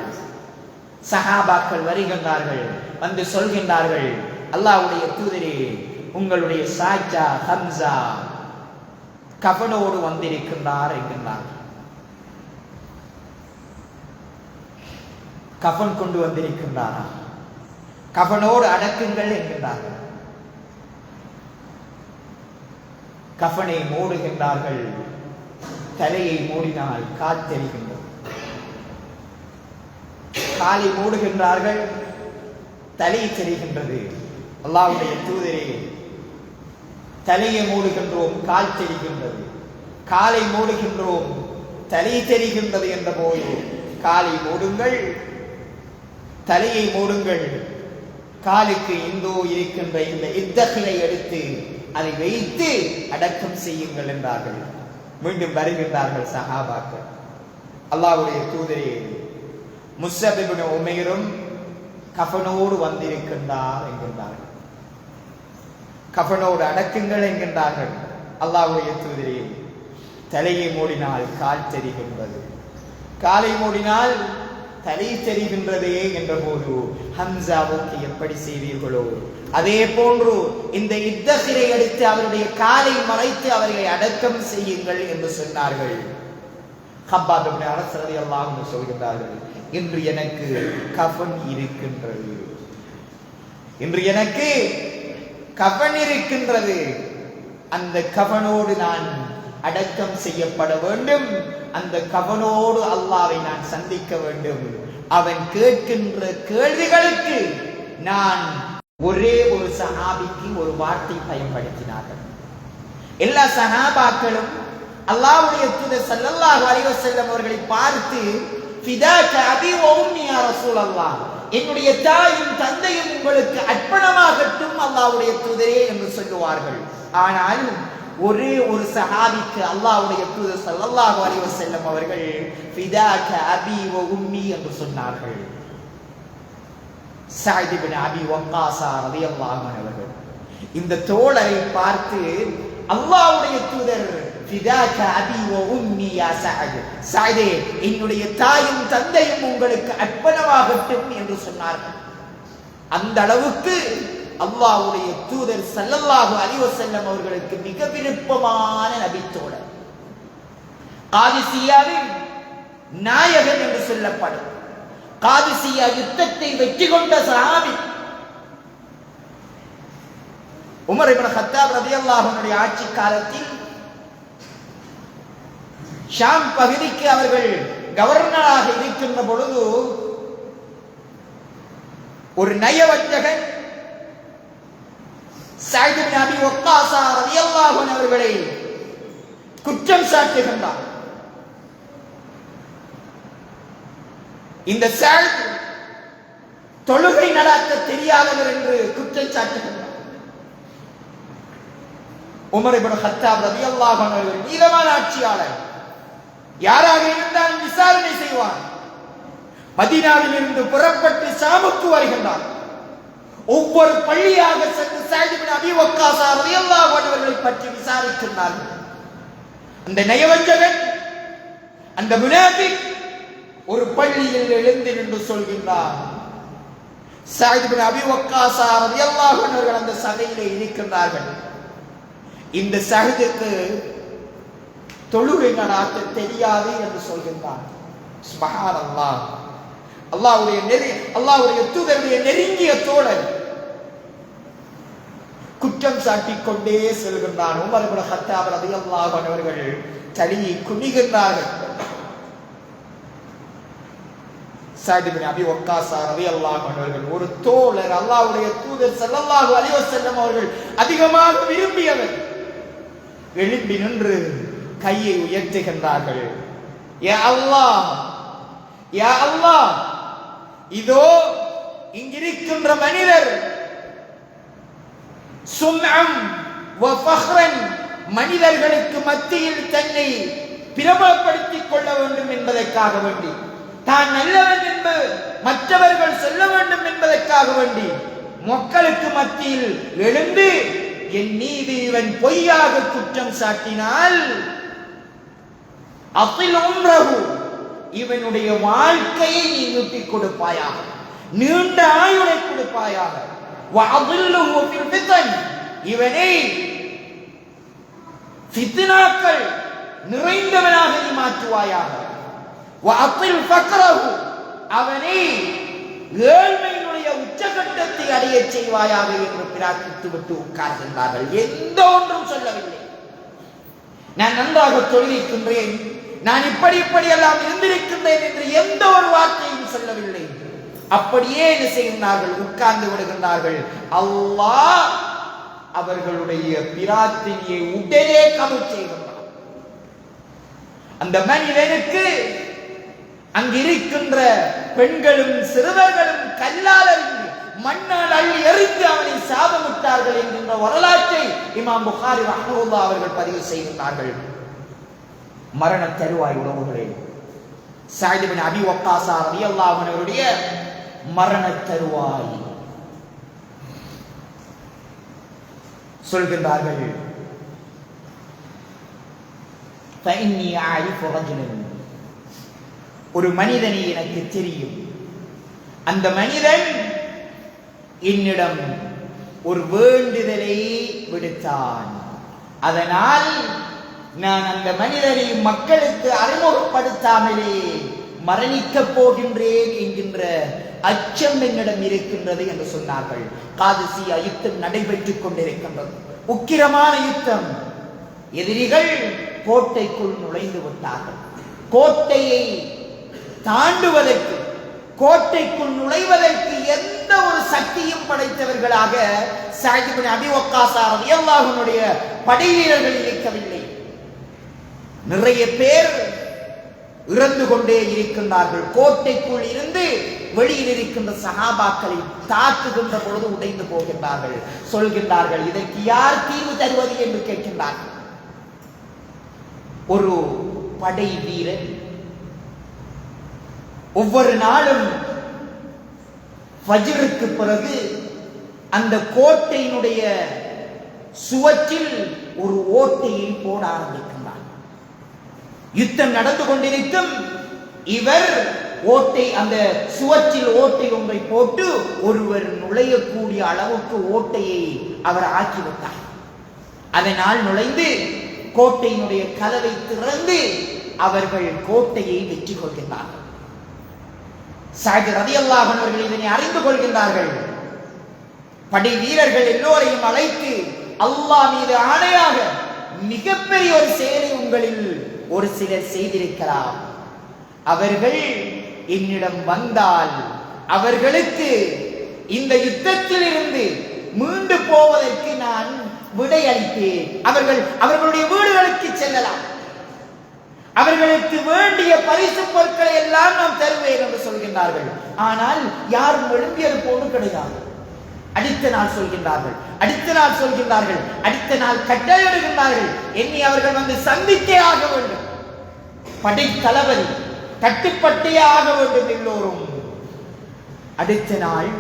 சஹாபாக்கள் வருகின்றார்கள், வந்து சொல்கின்றார்கள், அல்லாஹ்வுடைய தூதரே, உங்களுடைய சாச்சா ஹம்சா கஃனோடு வந்திருக்கின்றார் என்கின்றார்கள். கஃன் கொண்டு வந்திருக்கின்றாரா? கஃனோடு அடக்குங்கள் என்கின்றார்கள். கஃனை மூடுகின்றார்கள். தலையை மூடினால் கால் தெரிகின்றது. காலை மூடுகின்றார்கள், தலை தெரிகின்றது. அல்லாஹ்வுடைய தூதரே, தலையை மூடுகின்றோம், கால் தெரிகின்றது. காலை மூடுகின்றோம், தலை தெரிகின்றது என்ற போது, காலை மூடுங்கள், தலையை மூடுங்கள், காலுக்கு இந்தோ இருக்கின்ற இந்த இத்தகிலை எடுத்து அதை வைத்து அடக்கம் செய்யுங்கள் என்றார்கள். மீண்டும் வருகின்றார்கள் சஹாபாக்கள். அல்லாஹ்வுடைய தூதரே, முஸ்அப் இப்னு உமைரும் கஃனோடு வந்திருக்கின்றார் என்கின்றார்கள். கஃனோடு அடக்குங்கள் என்கின்றார்கள். அல்லாஹ்வுடைய தூதரே, தலையை மூடினால் கால் தெரிகின்றது, காலை மூடினால் தலை தெரிகின்றதே என்ற போது, ஹம்சாவுக்கு எப்படி செய்வீர்களோ அதே போன்று இந்த இத்தகிரை எடுத்து அவருடைய காலை மறைத்து அவர்களை அடக்கம் செய்யுங்கள் என்று சொன்னார்கள். ஹப்பாப் இப்னு அரஸ் ரலியல்லாஹு அன்ஹு சொல்கிறார்கள், இன்று எனக்கு கஃன் இருக்கின்றது, இன்று எனக்கு கஃன் இருக்கின்றது. அந்த கஃனோடு நான் அடக்கம் செய்யப்பட வேண்டும். அந்த கஃனோடு அல்லாஹ்வை நான் சந்திக்க வேண்டும். அவன் கேட்கின்ற கேள்விகளுக்கு நான் ஒரே ஒரு சஹாபிக்கு ஒரு வார்த்தை பயன்படுத்தினார்கள். எல்லா சஹாபாக்களும் அல்லாஹ்வுடைய தூதர் ஸல்லல்லாஹு அலைஹி வஸல்லம் அவர்களை பார்த்து, ஃபிதாக அபி வ உம்மி யா ரசூலல்லாஹ், என்னுடைய தாயும் தந்தையும் உங்களுக்கு அர்ப்பணமாகட்டும் அல்லாஹ்வுடைய தூதரே என்று சொல்லுவார்கள். ஆனால் ஒரே ஒரு சஹாபிக்கு அல்லாஹ்வுடைய தூதர் ஸல்லல்லாஹு அலைஹி வஸல்லம் அவர்கள் ஃபிதாக அபி வ உம்மி என்று சொன்னார்கள். சஅத் இப்னு அபி வக்காஸ் ரலியல்லாஹு அன்ஹு அவர்கள் இந்த தோழரை பார்த்து அல்லாஹ்வுடைய தூதர் ஃபிதாக அபி வ உம்மி யா சஅத், சஅதே, என்னுடைய தாயும் தந்தையும் உங்களுக்கு அர்ப்பணமாகட்டும் என்று சொன்னார்கள். அந்த அளவுக்கு அல்லாஹ்வுடைய தூதர் ஸல்லல்லாஹு அலைஹி வஸல்லம் அவர்களுக்கு மிக விருப்பமான நபித்தோழர். காதிசியாவின் நாயகன் என்று சொல்லப்படும் காதிசியா யுத்தத்தை வெற்றி கொண்ட சஹாபி உமர் இப்னு கத்தாப் ரலியல்லாஹு அன்ஹு ஆட்சி காலத்தில் ஷாம் பகுதிக்கு அவர்கள் கவர்னராக இருக்கின்ற பொழுது ஒரு நயவஞ்சகன் சஅத் இப்னு அபி வக்காஸ் ரலியல்லாஹு அன்ஹு அவர்களை குற்றம் சாட்டுகின்றார். இந்த சஅத் தொழுகை நடத்த தெரியாதவர் என்று குற்றம் சாட்டுகின்றார். உமர் இப்னு கத்தாப் ரலியல்லாஹு அன்ஹு அவர்கள் நீதமான ஆட்சியாளர், யாராக இருந்தாலும் விசாரணை செய்வார். மதீனாவில் இருந்து புறப்பட்டு ஷாமுக்கு வருகின்றார். ஒவ்வொரு பள்ளியாக சென்று சஅத் இப்னு அபி வக்காஸ் ரலியல்லாஹு அன்ஹு அவர்களை பற்றி விசாரிக்கின்றார்கள். அந்த நயவஞ்சகன், அந்த முனாஃபிக் ஒரு பள்ளியில் எழுந்து நின்று சொல்கின்றார், சஅத் இப்னு அபி வக்காஸ் ரலியல்லாஹு அன்ஹு அவர்கள் அந்த சபையிலே இருக்கின்றார்கள். இந்த சஅதுக்கு தொழுகை நடாத்த தெரியாது என்று சொல்கின்றார். சுப்ஹானல்லாஹ். அல்லாஹ்வுடைய தூதருடைய நெருங்கிய தோழர் குற்றம் சாட்டிக் கொண்டே செல்கின்றான். உமர் இப்னு கத்தாப் ரலியல்லாஹு அன்ஹு அவர்கள் தலையை குனிகின்றார்கள். சஅத் இப்னு அபி வக்காஸ் ரலியல்லாஹு அன்ஹு அவர்கள் ஒரு தோழர், அல்லாஹ்வுடைய தூதர் ஸல்லல்லாஹு அலைஹி வஸல்லம் அவர்கள் அதிகமாக விரும்பியவர். எழும்பி நின்று கையை உயர்த்துகின்றார்கள். யா அல்லாஹ், யா அல்லாஹ், இதோ இங்கிருக்கின்ற மனிதர் சும்அம் வ ஃபக்ரன், மனிதர்களுக்கு மத்தியில் தன்னை பிரபலப்படுத்திக் கொள்ள வேண்டும் என்பதற்காக வேண்டி, தான் நல்லவன் என்பது மற்றவர்கள் சொல்ல வேண்டும் என்பதற்காக வேண்டி மக்களுக்கு மத்தியில் எழுந்து என் மீது இவன் பொய்யாக குற்றம் சாட்டினால் அஃபில் உம்ரஹு, இவனுடைய வாழ்க்கையை நீ நீட்டிக் கொடுப்பாயாக, நீண்ட ஆயுளை கொடுப்பாயாக. வஅதில்லுஹு ஃபில் ஃபித்ன், இவனை ஃபித்னாக்கள் நிறைந்தவனாக நீ மாற்றுவாயாக. வஅத்தில் ஃபக்ரஹு, அவனை ஏழ்மையினுடைய உச்சகட்டத்தை அடைய செய்வாயாக என்று பிரார்த்தித்து விட்டு உட்கார்கின்றார்கள். எந்த ஒன்றும் சொல்லவில்லை. நான் நன்றாக தொழிலிருக்கின்றேன், நான் இப்படி எல்லாம் இருந்திருக்கின்றேன் என்று எந்த ஒரு வார்த்தையும் சொல்லவில்லை. அப்படியே என்ன செய்கின்றார்கள்? உட்கார்ந்து விடுகின்றார்கள். அல்லாஹ் அவர்களுடைய பிரார்த்தனையை உடனே கபூல் செய்கின்றார். அந்த மனிதனுக்கு அங்கிருக்கின்ற பெண்களும் சிறுவர்களும் கல்லால் அறிந்து மண்ணால் அள்ளி எறிந்து அவனை சாபமிட்டார்கள் என்கின்ற வரலாற்றை இமாம் புகாரி ரஹ்மத்துல்லாஹி அவர்கள் பதிவு செய்கின்றார்கள். மரண தருவாய் உறவுகளே, சஅத் இப்னு அபி வக்காஸ் ரலியல்லாஹு அன்ஹு அவருடைய மரண தருவாய் சொல்கின்றார்கள். ஃபஇன்னி அஅரிஃபு ரஜுலன், ஒரு மனிதனை எனக்கு தெரியும். அந்த மனிதன் என்னிடம் ஒரு வேண்டுதலை விடுத்தான். அதனால் நான் அந்த மனிதனை மக்களுக்கு அறிமுகப்படுத்தாமலே மரணிக்கப் போகின்றேன் என்கின்ற அச்சம் என்னிடம் இருக்கின்றது என்று சொன்னார்கள். காதிசியா யுத்தம் நடைபெற்றுக் கொண்டிருக்கின்றது, உக்கிரமான யுத்தம். எதிரிகள் கோட்டைக்குள் நுழைந்து விட்டார்கள். கோட்டையை தாண்டுவதற்கு, கோட்டைக்குள் நுழைவதற்கு எந்த ஒரு சக்தியும் படைத்தவர்களாக சஅத் இப்னு அபி வக்காஸ் ரலியல்லாஹு அன்ஹுடைய படை வீரர்கள் இருக்கவில்லை. நிறைய பேர் இறந்து கொண்டே இருக்கின்றார்கள். கோட்டைக்குள் இருந்து வெளியில் இருக்கின்ற சஹாபாக்களை தாக்குகின்ற பொழுது உடைந்து போகின்றார்கள். சொல்கின்றார்கள், இதற்கு யார் தீர்வு தருவது என்று கேட்கின்றார்கள். ஒரு படை வீரன் ஒவ்வொரு நாளும் ஃபஜ்ருக்கு பிறகு அந்த கோட்டையினுடைய சுவற்றில் ஒரு ஓட்டையை போட ஆரம்பிக்கின்றார். யுத்தம் நடந்து கொண்டிருக்கும். இவர் ஓட்டை, அந்த சுவற்றில் ஓட்டை ஒன்றை போட்டு ஒருவர் நுழையக்கூடிய அளவுக்கு ஓட்டையை அவர் ஆக்கிவிட்டார். அதனால் நுழைந்து கோட்டையினுடைய கதவை திறந்து அவர்கள் கோட்டையை வெற்றி கொள்கின்றார்கள். சஅத் ரலியல்லாஹு அன்ஹு அவர்கள் இதனை அறிந்து கொள்கின்றார்கள். படை வீரர்கள் எல்லோரையும் அழைத்து, அல்லாஹ் மீது ஆணையாக மிகப்பெரிய ஒரு செயலை உங்களில் ஒரு சிலர் செய்திருக்கலாம். அவர்கள் என்னிடம் வந்தால் அவர்களுக்கு இந்த யுத்தத்தில் இருந்து மீண்டு போவதற்கு நான் விடை அளிப்பேன். அவர்களுடைய வீடுகளுக்கு செல்லலாம், அவர்களுக்கு வேண்டிய பரிசு பொருட்களை எல்லாம் நாம் தருவேன் என்று சொல்கின்றார்கள். ஆனால் யாரும் எழும்பியது போன்று கிடையாது. அடுத்த நாள் சொல்கின்றார்கள், அடுத்த நாள் சொல்கின்றார்கள், அடுத்த நாள் கட்டளையிடுகின்றார்கள், என்னை அவர்கள் வந்து சந்தித்தே ஆக வேண்டும். படை தளபதி கட்டுப்பட்டே ஆக வேண்டும் எல்லோரும். அடுத்த நாள்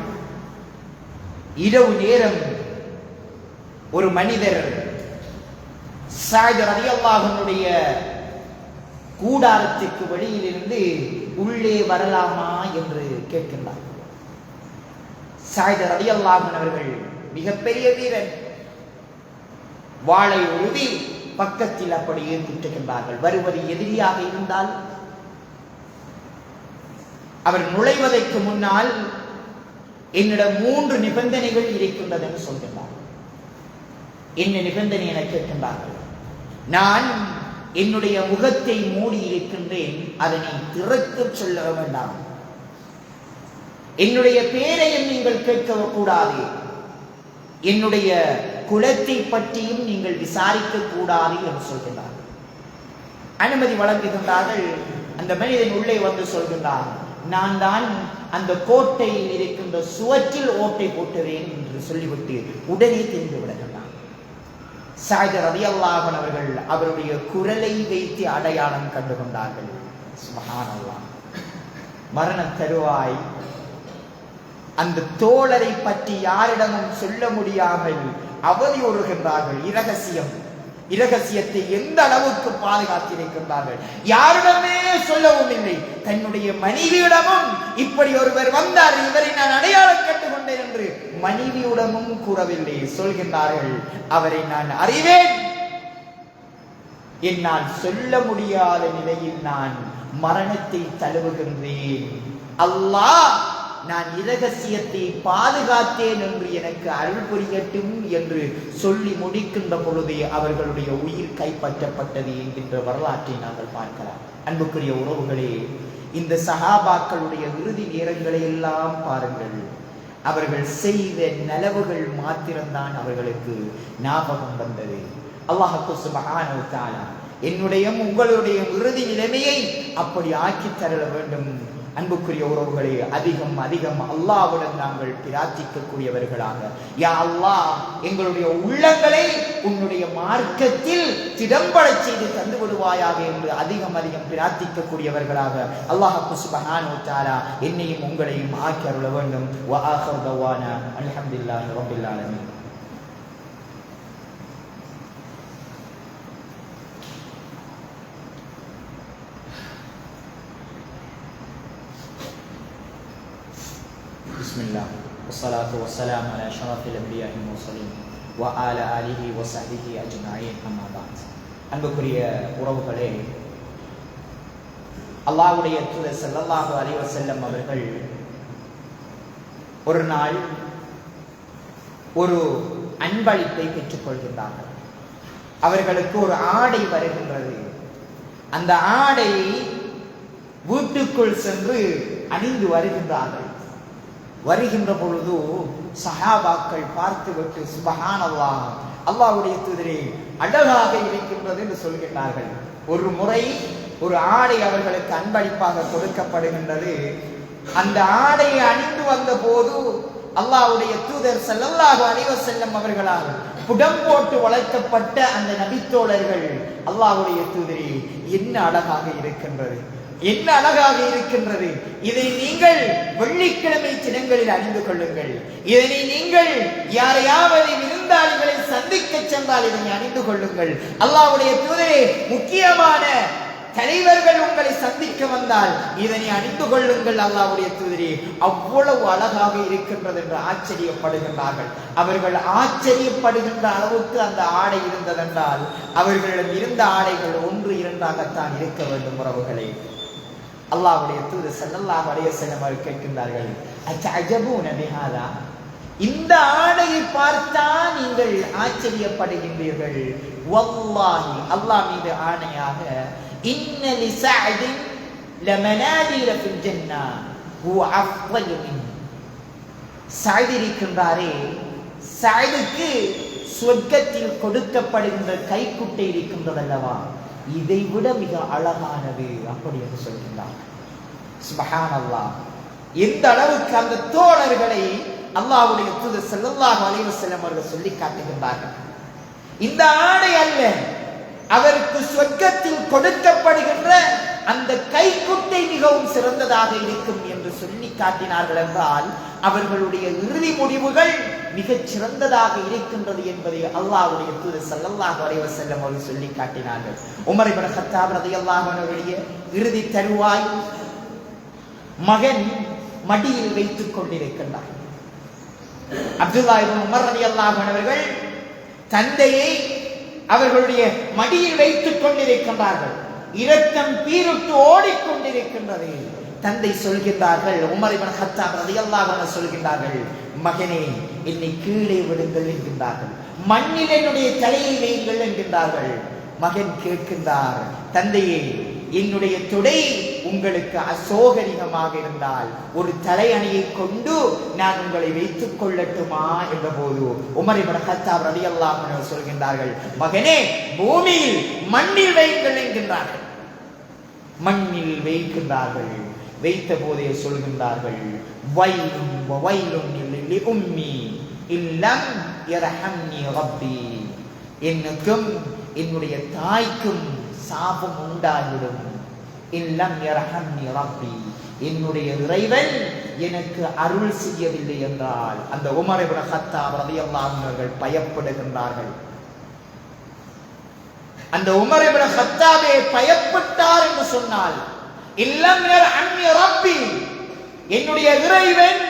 இரவு நேரம் ஒரு மனிதர் சஅத் ரலியல்லாஹு அன்ஹுடைய கூடாரத்திற்கு வெளியில் இருந்து உள்ளே வரலாமா என்று கேட்கின்றார். சஅத் ரலியல்லாஹு அன்ஹு அவர்கள் மிகப்பெரிய வீரன். வாளை உருவி பக்கத்தில் அப்படியே நிற்கின்றார்கள். வருவது எதிரியாக இருந்தால் அவர் நுழைவதற்கு முன்னால் என்னிடம் 3 நிபந்தனைகள் இருக்கின்றது என்று சொல்கின்றார். என்ன நிபந்தனை என கேட்கின்றார்கள். நான் என்னுடைய முகத்தை மூடி இருக்கின்றேன், அதனை திறக்க சொல்ல வேண்டாம். என்னுடைய பெயரையும் நீங்கள் கேட்க கூடாது, என்னுடைய குலத்தை பற்றியும் நீங்கள் விசாரிக்க கூடாது என்று சொல்கிறார். அனுமதி வழங்குகின்றார்கள். அந்த மனிதன் உள்ளே வந்து சொல்கின்றார், நான் தான் அந்த கோட்டையில் இருக்கின்ற சுவற்றில் ஓட்டை போட்டுறேன் என்று சொல்லிவிட்டு உடனே தெரிந்து விடுகின்றார். சஅத் ரலியல்லாஹு அன்ஹு அவர்கள் அவருடைய குரலை வைத்து அடையாளம் கண்டு கொண்டார்கள். சுப்ஹானல்லாஹ். மரண தருவாய் அந்த தோழரை பற்றி யாரிடமும் சொல்ல முடியாமல் அவதியுறுகின்றார்கள். இரகசியத்தை எந்த அளவுக்கு பாதுகாத்திருக்கின்றார்கள். யாரிடமே சொல்லவும் இல்லை. தன்னுடைய மனைவியிடமும் இப்படி ஒருவர் வந்தார், இவரை நான் அடையாளம் கண்டுக் கொண்டேன் என்று மனைவியிடமும் கூறவில்லை. சொல்கின்றார்கள், அவரை நான் அறிவேன், என்னால் சொல்ல முடியாத நிலையில் நான் மரணத்தை தழுவுகின்றேன். அல்லாஹ் நான் இரகசியத்தை பாதுகாத்தேன் என்று எனக்கு அருள் புரியட்டும் என்று சொல்லி முடிக்கின்ற பொழுதே அவர்களுடைய உயிர் கைப்பற்றப்பட்டது என்கின்ற வரலாற்றை நாங்கள் பார்க்கலாம். அன்புக்குரிய உறவுகளே, இந்த சஹாபாக்களுடைய இறுதி நேரங்களை எல்லாம் பாருங்கள். அவர்கள் செய்த நலவுகள் மாத்திரம்தான் அவர்களுக்கு ஞாபகம் வந்தது. அல்லாஹ் சுப்ஹானஹு வ தஆலா என்னுடைய உங்களுடைய இறுதி நிலைமையை அப்படி ஆக்கி தர வேண்டும். அன்புக்குரிய உறவுகளே, அதிகம் அல்லாஹ்விடம் நாங்கள் பிரார்த்திக்கக்கூடியவர்களாக, யா அல்லாஹ் எங்களுடைய உள்ளங்களை உன்னுடைய மார்க்கத்தில் திடம்பட செய்து தந்து விடுவாயாக என்று அதிகம் பிரார்த்திக்கக்கூடியவர்களாக அல்லாஹ் சுப்ஹானஹு வ தஆலா என்னையும் உங்களையும் ஆக்கி அருள வேண்டும். வ ஆகிரு தவானா அல்ஹம்துலில்லாஹி ரப்பில் ஆலமீன். Bismillah, wassalatu wassalamu ala ashrafil anbiya'i wal mursalin wa ala alihi wa sahbihi ajma'in, amma ba'd. அன்புக்குரிய உறவுகளே, அல்லாஹ்வுடைய தூதர் ஸல்லல்லாஹு அலைஹி வஸல்லம் அவர்கள் ஒரு நாள் ஒரு அன்பளிப்பை பெற்றுக் கொள்கின்றார்கள். அவர்களுக்கு ஒரு ஆடை வருகின்றது. அந்த ஆடையை வீட்டுக்குள் சென்று அணிந்து வருகின்றார்கள். வருகின்ற பொழுது சஹாபாக்கள் பார்த்துவிட்டு சுப்ஹானல்லாஹ், அல்லாஹ்வுடைய தூதரே அழகாக இருக்கின்றது என்று சொல்கின்றார்கள். ஒரு முறை ஒரு ஆடை அவர்களுக்கு அன்பளிப்பாக கொடுக்கப்படுகின்றது. அந்த ஆடையை அணிந்து வந்த போது அல்லாஹ்வுடைய தூதர் ஸல்லல்லாஹு அலைஹி வஸல்லம் அவர்களால் புடம் போட்டு வளர்க்கப்பட்ட அந்த நபித்தோழர்கள், அல்லாஹ்வுடைய தூதரே என்ன அழகாக இருக்கின்றது, என்ன அழகாக இருக்கின்றது, இதை நீங்கள் வெள்ளிக்கிழமை தினங்களில் அணிந்து கொள்ளுங்கள், இதனை நீங்கள் யாரையாவது விருந்தாளிகளை சந்திக்க சென்றால் இதனை அணிந்து கொள்ளுங்கள், அல்லாஹ்வுடைய தூதரே முக்கியமான தலைவர்கள் உங்களை சந்திக்க வந்தால் இதனை அணிந்து கொள்ளுங்கள், அல்லாஹ்வுடைய தூதரே அவ்வளவு அழகாக இருக்கின்றது என்று ஆச்சரியப்படுகின்றார்கள். அவர்கள் ஆச்சரியப்படுகின்ற அளவுக்கு அந்த ஆடை இருந்ததென்றால் அவர்களிடம் இருந்த ஆடைகள் 1-2ஆகத்தான் இருக்க வேண்டும். உறவுகளே, அல்லாஹ்வுடைய தூதர் ஸல்லல்லாஹு அலைஹி வஸல்லம் அவர்கள் கேட்கின்றார்கள், அஜபூன பிஹாதா, இந்த ஆடையை பார்த்தா நீங்கள் ஆச்சரியப்படுகின்றீர்கள். வல்லாஹி, அல்லாஹ் மீது ஆணையாக, இன்ன லிஸஅதின் லமனாதில ஃபில் ஜன்னah ஹுவ அஃதலு மின், சஅத் இருக்கின்றாரே, சஅதுக்கு சொர்க்கத்தில் கொடுக்கப்படுகின்ற கைக்குட்டை இருக்கின்றதல்லவா, இதை விட மிக அழகானது அப்படி என்று சொல்கின்றார். சுப்ஹானல்லாஹ். எந்த அளவுக்கு அந்த தோழர்களை அல்லாஹ்வுடைய தூதர் ஸல்லல்லாஹு அலைஹி வஸல்லம் அவர்கள் சொல்லி காட்டுகின்றார்கள். இந்த ஆடை அல்ல, அவருக்கு சொர்க்கத்தில் கொடுக்கப்படுகின்ற அந்த கைக்குட்டை மிகவும் சிறந்ததாக இருக்கும் என்று சொல்லி காட்டினார்கள் என்றால் அவர்களுடைய இறுதி முடிவுகள் மிகச் சிறந்ததாக இருக்கின்றது என்பதை அல்லாஹ்வுடைய தூதர் ஸல்லல்லாஹு அலைஹி வஸல்லம் அவர்கள் சொல்லி காட்டினார்கள். உமர் இப்னு கத்தாப் ரலியல்லாஹு அன்ஹு அவருடைய இறுதி தருவாய் மகன் மடியில் வைத்துக் கொண்டிருக்கின்றார். அப்துல்லா இப்னு உமர் ரலியல்லாஹு அன்ஹு அவர்கள் தந்தையை அவர்களுடைய மடியில் வைத்துக் கொண்டிருக்கின்றார்கள். இரத்தம் பீருட்டு ஓடிக்கொண்டிருக்கின்றது. தந்தை சொல்கின்றார்கள், உமர் இப்னு கத்தாப் ரலியல்லாஹு அன்ஹு சொல்கின்றார்கள், மகனே என்னை கீழே விடுங்கள் என்கின்றார்கள். மண்ணில் என்னுடைய தலையை வையுங்கள் என்கின்றார்கள். மகன் கேட்கின்றார், தந்தையே என்னுடைய தொடை உங்களுக்கு அசோகரிகமாக இருந்தால் ஒரு தலையணியை கொண்டு நான் உங்களை வைத்துக் கொள்ளட்டுமா என்ற போது உமர் இப்னு கத்தாப் ரலியல்லாஹு அன்ஹு சொல்கின்றார்கள், மகனே பூமியில் மண்ணில் வையுங்கள் என்கின்றார்கள். மண்ணில் வைக்கின்றார்கள். வைத்த போதே சொல்கின்றார்கள், வயலும் வயலும் உம்மி இல்லம் யர்ஹம்னி ரப்பி, எனக்கும் என்னுடைய தாய்க்கும் சாபம் உண்டாகிடும். இல்லம் யர்ஹம்னி ரப்பி, என்னுடைய இறைவன் எனக்கு அருள் செய்யவில்லை என்றால் அந்த உமர் இப்னு கத்தாப் ரலியல்லாஹு அன்ஹு அவர்கள் பயப்படுகின்றார்கள். அந்த உமர் இப்னு கத்தாபே பயப்பட்டார் என்று சொன்னால், இல்லம் யர்ஹம்னி ரப்பி, என்னுடைய இறைவன்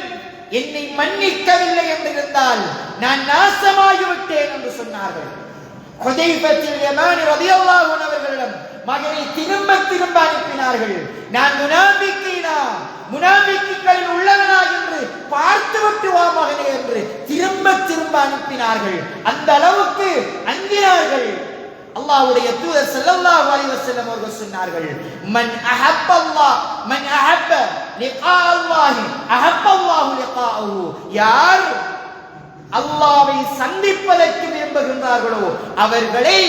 என்னை மன்னிக்கவில்லை என்றிருந்தால் நான் நாசமாகிவிட்டேன் என்று சொன்னார்கள். ஹுதைஃபத்துல் யமானி ரலியல்லாஹு அன்ஹு அவர்களிடம் மகனை திரும்ப திரும்ப அனுப்பினார்கள். நான் முனாபிக்குகளில் உள்ளவனா என்று பார்த்துவிட்டு வா மகனே என்று திரும்ப திரும்ப அனுப்பினார்கள். அந்த அளவுக்கு அஞ்சினார்கள். அல்லாஹ்வுடைய தூதர் ஸல்லல்லாஹு அலைஹி வஸல்லம் அவர்கள் சொன்னார்கள், மன் அஹப்ப அல்லாஹ் மன் அஹப்ப லிகா அல்லாஹ் அஹப்ப அல்லாஹு லிகாஹு, யார் அல்லாஹ்வை சந்திப்பதற்கு விரும்புகின்றார்களோ அவர்களை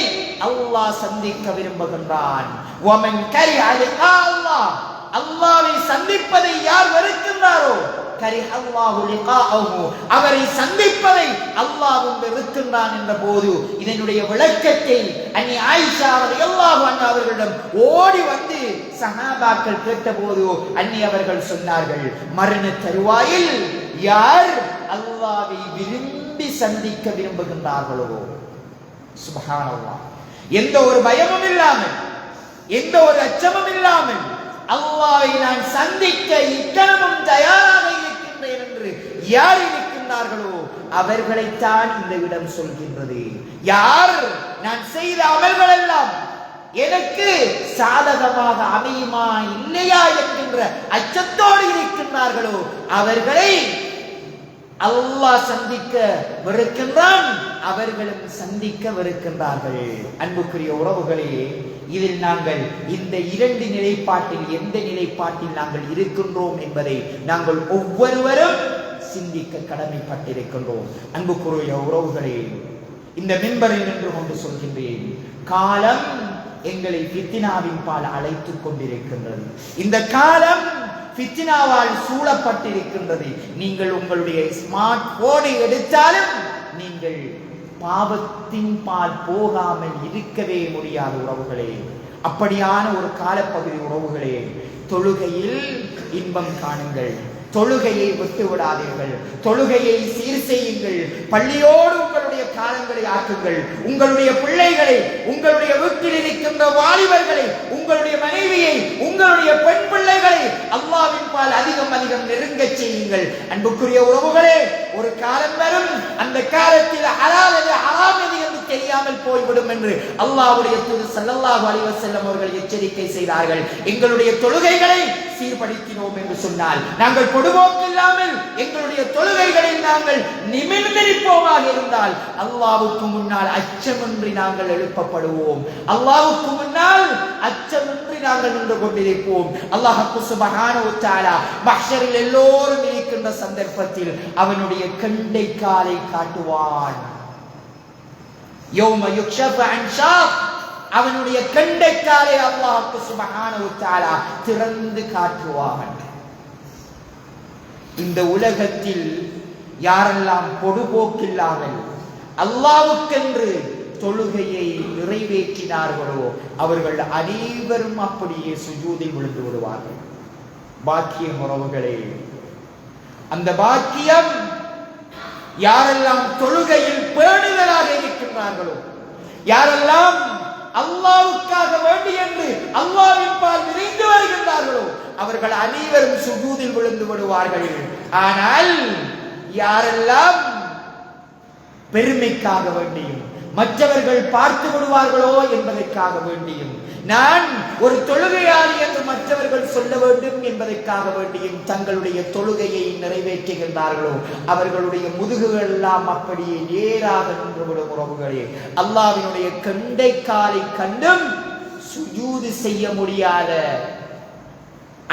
அல்லாஹ் சந்திக்க விரும்புகின்றான். வமன் கரிஹ லிகா அல்லாஹ், அல்லாஹ்வை சந்திப்பதை யார் வெறுக்கின்றாரோ கரிஹ அல்லாஹு லிகாஹு, அவரை சந்திப்பதை அல்லாஹ்வும் வெறுக்கின்றான் என்ற போது இதனுடைய விளக்கத்தை அன்னி ஆயிஷா ரலியல்லாஹு அன்ஹா அவர்களிடம் ஓடி வந்து சஹாபாக்கள் கேட்டபோது அன்னி அவர்கள் சொன்னார்கள், மரண தருவாயில் யார் அல்லாஹ்வை விரும்பி சந்திக்க விரும்புகின்றார்களோ, சுப்ஹானல்லாஹ், எந்த ஒரு பயமும் இல்லாமல் எந்த ஒரு அச்சமும் இல்லாமல் அல்லாஹ்வை நான் சந்திக்க இக்கணமும் தயாராக இருக்கின்றேன் என்று யார் இருக்கின்றார்களோ அவர்களைத்தான் இந்த இடம் சொல்கின்றது. யார் நான் செய்த அமல்கள் எல்லாம் எனக்கு சாதகமாக அமையுமா இல்லையா என்கின்ற அச்சத்தோடு இருக்கின்றார்களோ அவர்களை அல்லாஹ் சந்திக்க வெறுக்கின்றான், அவர்களும் சந்திக்க வெறுக்கின்றார்கள். அன்புக்குரிய உறவுகளே, இதில் நாங்கள் இந்த இரண்டு நிலைப்பாட்டில் எந்த நிலைப்பாட்டில் நாங்கள் இருக்கின்றோம் என்பதை நாங்கள் ஒவ்வொருவரும் சிந்திக்க கடமைப்பட்டிருக்கின்றோம். அன்புக்குரிய உறவுகளே, இந்த மிம்பரில் நின்று கொண்டு சொல்கின்றேன், காலம் எங்களை ஃபித்னாவின் பால் அழைத்துக் கொண்டிருக்கின்றது. இந்த காலம் ஃபித்னாவால் சூழப்பட்டிருக்கின்றது. நீங்கள் உங்களுடைய ஸ்மார்ட் போனை எடுத்தாலும் நீங்கள் பாவத்தின் பால் போகாமல் இருக்கவே முடியாத உறவுகளே. அப்படியான ஒரு காலப்பகுதி உறவுகளே. தொழுகையில் இன்பம் காணுங்கள், தொழுகையை விட்டு விடாதீர்கள், தொழுகையை சீர் செய்யுங்கள், பள்ளியோடு உங்களுடைய காலங்களை ஆக்குங்கள். உங்களுடைய பிள்ளைகளை, உங்களுடைய வீட்டில் இருக்கின்ற வாலிபர்களை, உங்களுடைய மனைவியை, உங்களுடைய பெண் பிள்ளைகளை அல்லாஹ்வின் பால் அதிகம் அதிகம் நெருங்க செய்யுங்கள். அன்புக்குரிய உறவுகளே, ஒரு காலம் வரும், அந்த காலத்தில் ஹலால் எது ஹராம் எது என்று தெரியாமல் போய்விடும் என்று அல்லாஹ்வுடைய தூதர் ஸல்லல்லாஹு அலைஹி வஸல்லம் அவர்கள் எச்சரிக்கை செய்தார்கள். எங்களுடைய தொழுகைகளை சீர்படுத்தினோம் என்று சொன்னால், நாங்கள் பொடுபோக்கு இல்லாமல் எங்களுடைய தொழுகைகளில் நாங்கள் நிமிர்ந்திருப்போமாக இருந்தால் அல்லாஹ்வுக்கு முன்னால் அச்சமின்றி நாங்கள் எழுப்பப்படுவோம். அல்லாஹ்வுக்கு முன்னால் அச்சமின்றி நாங்கள் நின்று கொண்டிருப்போம். அல்லாஹ் சுப்ஹானஹு வ தஆலா மஹ்ஷரில் எல்லோரும் இருக்கின்ற சந்தர்ப்பத்தில் அவனுடைய கண்டை காலை காட்டுவான். யௌம யுக்ஷஃபு அன் ஷாக், அவனுடைய கண்டைக்காலை அல்லாஹ் சுப்ஹானஹு வ தஆலா திறந்து காட்டுவான். இந்த உலகத்தில் யாரெல்லாம் பொடுபோக்கில்லாமல் அல்லாஹ்வுக்கென்று தொழுகையை நிறைவேற்றினார்களோ அவர்கள் அனைவரும் அப்படியே சுஜூதில் விழுந்து விடுவார்கள். பாக்கியம் உறவுகளே, அந்த பாக்கியம் யாரெல்லாம் தொழுகையில் பேணுதலாக இருக்கின்றார்களோ, யாரெல்லாம் அல்லாஹ்வுக்காக வேண்டி என்று அல்லாஹ்வின் பால் விரைந்து வருகின்றார்களோ அவர்கள் அனைவரும் சுஜூதில் விழுந்து விடுவார்கள். ஆனால் யாரெல்லாம் பெருமைக்காக வேண்டியும் மற்றவர்கள் பார்த்து விடுவார்களோ என்பதற்காக வேண்டியும், நான் ஒரு தொழுகையாளி என்று மற்றவர்கள் சொல்ல வேண்டும் என்பதற்காக வேண்டியும் தங்களுடைய தொழுகையை நிறைவேற்றுகின்றார்களோ அவர்களுடைய முதுகுகள் எல்லாம் அப்படியே நேராக நின்றுவிடும் உறவுகளே. அல்லாஹ்வினுடைய கண்டை காலை கண்டும் சுஜூது செய்ய முடியாத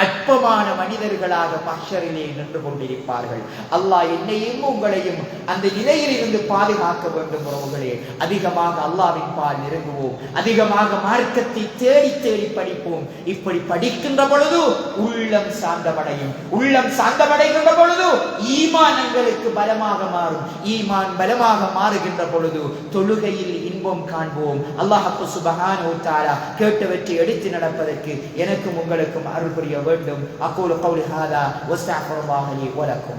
அற்பமான மனிதர்களாக மஹ்ஷரிலே நின்று கொண்டிருப்பார்கள். அல்லாஹ் என்னையும் உங்களையும் அந்த நிலையில் இருந்து பாதுகாக்க வேண்டும். உறவுகளே, அதிகமாக அல்லாஹ்வின் பால் நெருங்குவோம், அதிகமாக மார்க்கத்தை தேடி தேடி படிப்போம். இப்படி படிக்கின்ற பொழுது உள்ளம் சாந்தமடையும். உள்ளம் சாந்தமடைகின்ற பொழுது ஈமான் எங்களுக்கு பலமாக மாறும். ஈமான் பலமாக மாறுகின்ற பொழுது தொழுகையில் இன்பம் காண்போம். அல்லாஹ் சுப்ஹானஹு வ தஆலா கேட்டவற்றை எடுத்து நடப்பதற்கு எனக்கும் உங்களுக்கும் அருள் புரிய வேண்டும். أقول قولي هذا واستغفر الله لي ولكم.